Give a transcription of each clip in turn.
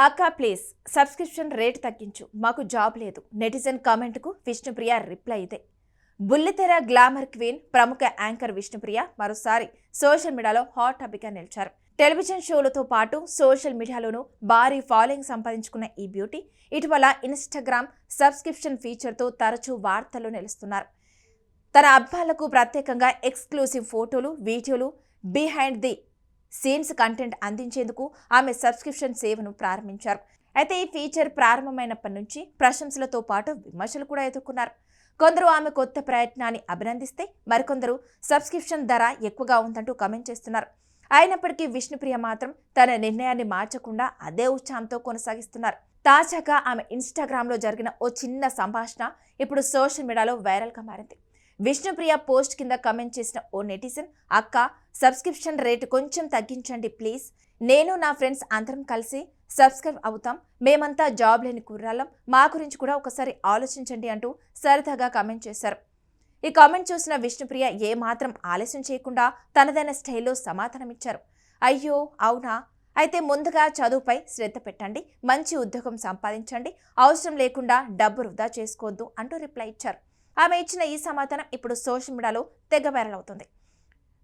అక్క please subscription rate తగ్గించు, మాకు జాబ్ లేదు. నెటిజన్ కామెంట్కు విష్ణుప్రియ రిప్లై ఇదే. బుల్లితెర గ్లామర్ క్వీన్ ప్రముఖ యాంకర్ విష్ణుప్రియ మరోసారి సోషల్ మీడియాలో హాట్ టాపిక్గా నిలిచారు. టెలివిజన్ షోలతో పాటు సోషల్ మీడియాలోనూ భారీ ఫాలోయింగ్ సంపాదించుకున్న ఈ బ్యూటీ ఇటీవల ఇన్స్టాగ్రామ్ సబ్స్క్రిప్షన్ ఫీచర్తో తరచూ వార్తల్లో నిలుస్తున్నారు. తన అబ్బాయిలకు ప్రత్యేకంగా ఎక్స్క్లూసివ్ ఫోటోలు, వీడియోలు, బిహైండ్ ది సీన్స్ కంటెంట్ అందించేందుకు ఆమె సబ్స్క్రిప్షన్ సేవను ప్రారంభించారు. అయితే ఈ ఫీచర్ ప్రారంభమైనప్పటి నుంచి ప్రశంసలతో పాటు విమర్శలు కూడా ఎదుర్కొన్నారు. కొందరు ఆమె కొత్త ప్రయత్నాన్ని అభినందిస్తే మరికొందరు సబ్స్క్రిప్షన్ ధర ఎక్కువగా ఉందంటూ కామెంట్ చేస్తున్నారు. అయినప్పటికీ విష్ణుప్రియ మాత్రం తన నిర్ణయాన్ని మార్చకుండా అదే ఉత్సాహంతో కొనసాగిస్తున్నారు. తాజాగా ఆమె ఇన్స్టాగ్రామ్లో జరిగిన ఓ చిన్న సంభాషణ ఇప్పుడు సోషల్ మీడియాలో వైరల్గా మారింది. విష్ణుప్రియ పోస్ట్ కింద కమెంట్ చేసిన ఓ నెటిజన్, అక్క సబ్స్క్రిప్షన్ రేటు కొంచెం తగ్గించండి ప్లీజ్, నేను నా ఫ్రెండ్స్ అందరం కలిసి సబ్స్క్రైబ్ అవుతాం, మేమంతా జాబ్ లేని కుర్రాళ్ళం, మా గురించి కూడా ఒకసారి ఆలోచించండి అంటూ సరదాగా కామెంట్ చేశారు. ఈ కామెంట్ చూసిన విష్ణుప్రియ ఏమాత్రం ఆలస్యం చేయకుండా తనదైన స్టైల్లో సమాధానమిచ్చారు. అయ్యో అవునా, అయితే ముందుగా చదువుపై శ్రద్ధ పెట్టండి, మంచి ఉద్యోగం సంపాదించండి, అవసరం లేకుండా డబ్బు వృధా చేసుకోవద్దు అంటూ రిప్లై ఇచ్చారు. ఆమె ఇచ్చిన ఈ సమాధానం ఇప్పుడు సోషల్ మీడియాలో తెగ వైరల్ అవుతుంది.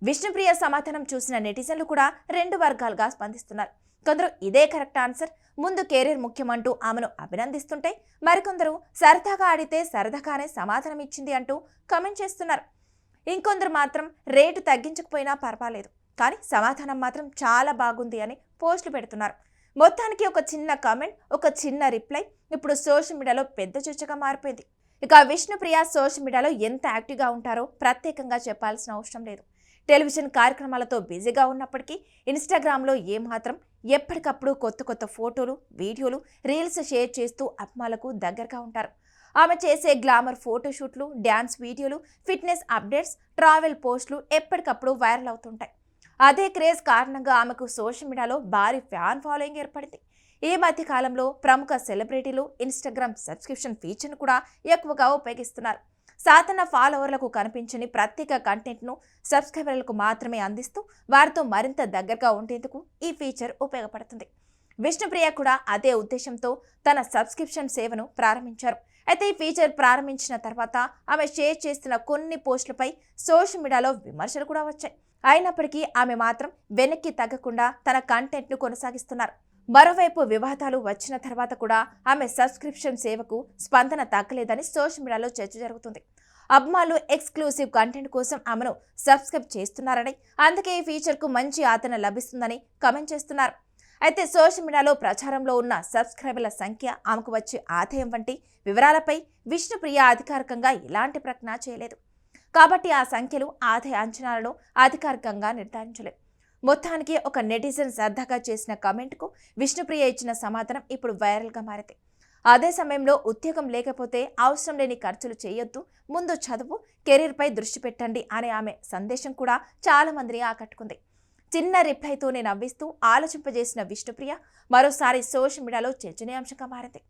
విష్ణుప్రియ సమాధానం చూసిన నెటిజన్లు కూడా రెండు వర్గాలుగా స్పందిస్తున్నారు. కొందరు ఇదే కరెక్ట్ ఆన్సర్, ముందు కెరీర్ ముఖ్యమంటూ ఆమెను అభినందిస్తుంటే, మరికొందరు సరదాగా ఆడితే సరదాగానే సమాధానం ఇచ్చింది అంటూ కామెంట్ చేస్తున్నారు. ఇంకొందరు మాత్రం రేటు తగ్గించకపోయినా పర్వాలేదు, కానీ సమాధానం మాత్రం చాలా బాగుంది అని పోస్టులు పెడుతున్నారు. మొత్తానికి ఒక చిన్న కామెంట్, ఒక చిన్న రిప్లై ఇప్పుడు సోషల్ మీడియాలో పెద్ద చర్చగా మారిపోయింది. ఇక విష్ణుప్రియ సోషల్ మీడియాలో ఎంత యాక్టివ్గా ఉంటారో ప్రత్యేకంగా చెప్పాల్సిన అవసరం లేదు. టెలివిజన్ కార్యక్రమాలతో బిజీగా ఉన్నప్పటికీ ఇన్స్టాగ్రామ్లో ఏమాత్రం ఎప్పటికప్పుడు కొత్త కొత్త ఫోటోలు, వీడియోలు, రీల్స్ షేర్ చేస్తూ అభిమానులకు దగ్గరగా ఉంటారు. ఆమె చేసే గ్లామర్ ఫోటోషూట్లు, డ్యాన్స్ వీడియోలు, ఫిట్నెస్ అప్డేట్స్, ట్రావెల్ పోస్టులు ఎప్పటికప్పుడు వైరల్ అవుతుంటాయి. అదే క్రేజ్ కారణంగా ఆమెకు సోషల్ మీడియాలో భారీ ఫ్యాన్ ఫాలోయింగ్ ఏర్పడింది. ఈ మధ్య కాలంలో ప్రముఖ సెలబ్రిటీలు ఇన్స్టాగ్రామ్ సబ్స్క్రిప్షన్ ఫీచర్ను కూడా ఎక్కువగా ఉపయోగిస్తున్నారు. సాధారణ ఫాలోవర్లకు కనిపించని ప్రత్యేక కంటెంట్ను సబ్స్క్రైబర్లకు మాత్రమే అందిస్తూ వారితో మరింత దగ్గరగా ఉండేందుకు ఈ ఫీచర్ ఉపయోగపడుతుంది. విష్ణుప్రియ కూడా అదే ఉద్దేశంతో తన సబ్స్క్రిప్షన్ సేవను ప్రారంభించారు. అయితే ఈ ఫీచర్ ప్రారంభించిన తర్వాత ఆమె షేర్ చేస్తున్న కొన్ని పోస్టులపై సోషల్ మీడియాలో విమర్శలు కూడా వచ్చాయి. అయినప్పటికీ ఆమె మాత్రం వెనక్కి తగ్గకుండా తన కంటెంట్ను కొనసాగిస్తున్నారు. మరోవైపు వివాదాలు వచ్చిన తర్వాత కూడా ఆమె సబ్స్క్రిప్షన్ సేవకు స్పందన తగ్గలేదని సోషల్ మీడియాలో చర్చ జరుగుతుంది. అభిమానులు ఎక్స్క్లూసివ్ కంటెంట్ కోసం ఆమెను సబ్స్క్రైబ్ చేస్తున్నారని, అందుకే ఈ ఫీచర్కు మంచి ఆదరణ లభిస్తుందని కామెంట్ చేస్తున్నారు. అయితే సోషల్ మీడియాలో ప్రచారంలో ఉన్న సబ్స్క్రైబర్ల సంఖ్య, ఆమెకు వచ్చే ఆదాయం వంటి వివరాలపై విష్ణుప్రియ అధికారికంగా ఎలాంటి ప్రకటన చేయలేదు. కాబట్టి ఆ సంఖ్యలు, ఆదాయ అంచనాలను అధికారికంగా నిర్ధారించలేదు. మొత్తానికి ఒక నెటిజన్ సరదాగా చేసిన కామెంట్కు విష్ణుప్రియ ఇచ్చిన సమాధానం ఇప్పుడు వైరల్గా మారింది. అదే సమయంలో ఉద్యోగం లేకపోతే అవసరం లేని ఖర్చులు చేయొద్దు, ముందు చదువు, కెరీర్పై దృష్టి పెట్టండి అనే ఆమె సందేశం కూడా చాలా మందిని ఆకట్టుకుంది. చిన్న రిప్లైతోనే నవ్విస్తూ ఆలోచింపజేసిన విష్ణుప్రియ మరోసారి సోషల్ మీడియాలో చర్చనీయాంశంగా మారింది.